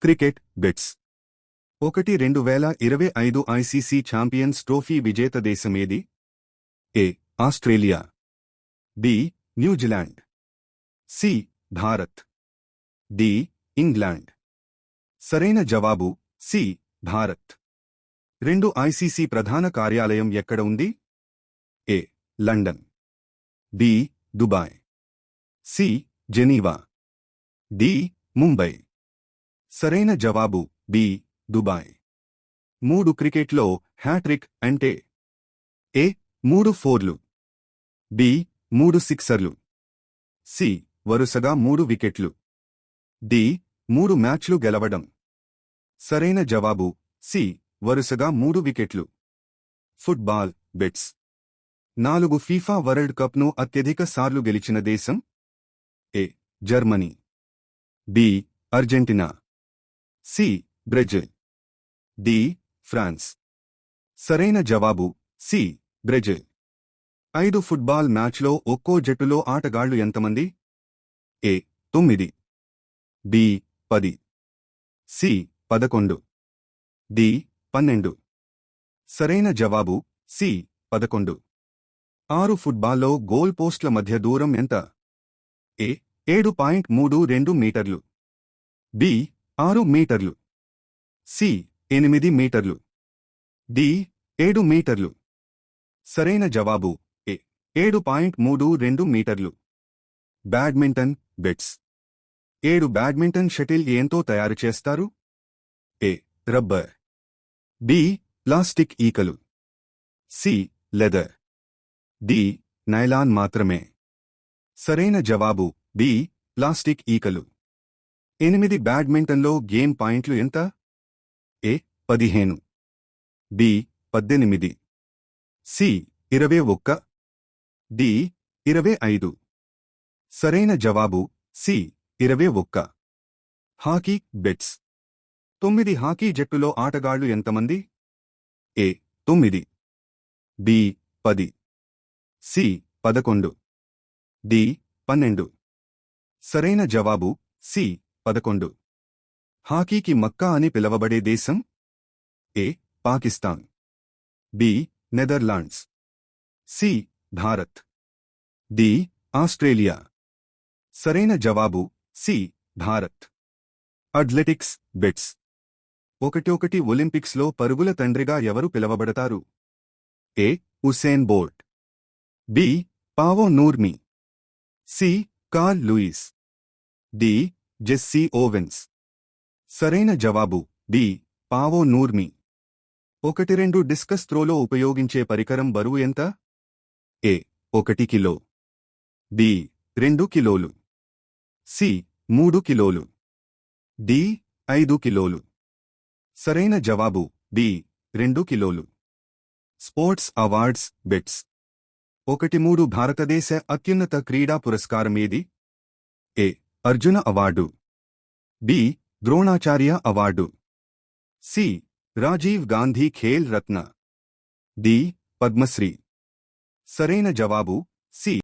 Cricket bits 2025 ICC champions trophy విజేత దేశమేది? A. Australia, B. New Zealand, C. Bharat, D. England. సరైన జవాబు సి. భారత్. 2 ఐసీసీ ప్రధాన కార్యాలయం ఎక్కడ ఉంది? A. London, B. Dubai, C. Geneva, D. Mumbai. సరైన జవాబు బి. దుబాయ్. 3 క్రికెట్లో హ్యాట్రిక్ అంటే? ఏ. 3 ఫోర్లు, బి. 3 సిక్సర్లు, సి. వరుసగా 3 వికెట్లు, డి. 3 మ్యాచ్లు గెలవడం. సరైన జవాబు సి. వరుసగా 3 వికెట్లు. ఫుట్బాల్ బిట్స్ 4 ఫీఫా వరల్డ్ కప్ను అత్యధిక సార్లు గెలిచిన దేశం? A. Germany, B. Argentina, C. Brazil, D. France. సరైన జవాబు సి. బ్రెజిల్. 5 ఫుట్బాల్ మ్యాచ్లో ఒక్కో జట్టులో ఆటగాళ్లు ఎంతమంది? ఏ. 9, బి. 10, సి. 11, డి. 12. సరైన జవాబు సి. 11. 6 ఫుట్బాల్లో గోల్ పోస్ట్ల మధ్య దూరం ఎంత? ఏ. 7.32 మీటర్లు, బి. 6 మీటర్లు, సి. 8 మీటర్లు, డి. 7 మీటర్లు. సరైన జవాబు ఏ. 7.32 మీటర్లు. బ్యాడ్మింటన్ బిట్స్ 7 బ్యాడ్మింటన్ షటిల్ ఏంతో తయారు చేస్తారు? ఏ. Rubber, B. ప్లాస్టిక్ ఈకలు, సి. Leather, D. నైలాన్ మాత్రమే. సరైన జవాబు బి. ప్లాస్టిక్ ఈకలు. 8 బ్యాడ్మింటన్లో గేమ్ పాయింట్లు ఎంత? ఏ. 15, బి. 18, సి. 21, డి. 25. సరైన జవాబు సి. 21. హాకీ బిట్స్ 9 హాకీ జట్టులో ఆటగాళ్లు ఎంతమంది? ఏ. 9, బి. 10, సి. 11, డి. 12. సరైన జవాబు సి. 11. హాకీకి మక్కా అని పిలవబడే దేశం? A. Pakistan, B. Netherlands, C. Bharat, D. Australia. సరైన జవాబు సి. భారత్. అథ్లెటిక్స్ బిట్స్ 1 ఒలింపిక్స్లో పరుగుల తండ్రిగా ఎవరు పిలవబడతారు? A. Usain Bolt, B. Paavo Nurmi, C. Carl Lewis, D. Jesse Owens. సరైన జవాబు డి. పావో నూర్మి. 1 డిస్కస్ త్రోలో ఉపయోగించే పరికరం బరువు ఎంత? ఏ. 1 కిలో, బి. 2 కిలోలు, సి. 3 కిలోలు, డి. 5 కిలోలు. సరైన జవాబు బి. 2 కిలోలు. స్పోర్ట్స్ అవార్డ్స్ బిట్స్ 3 భారతదేశ అత్యున్నత క్రీడా పురస్కారమేది? A. Arjuna award, B. Dronacharya award, C. Rajiv Gandhi Khel Ratna, D. Padmashri. సరైన జవాబు సి.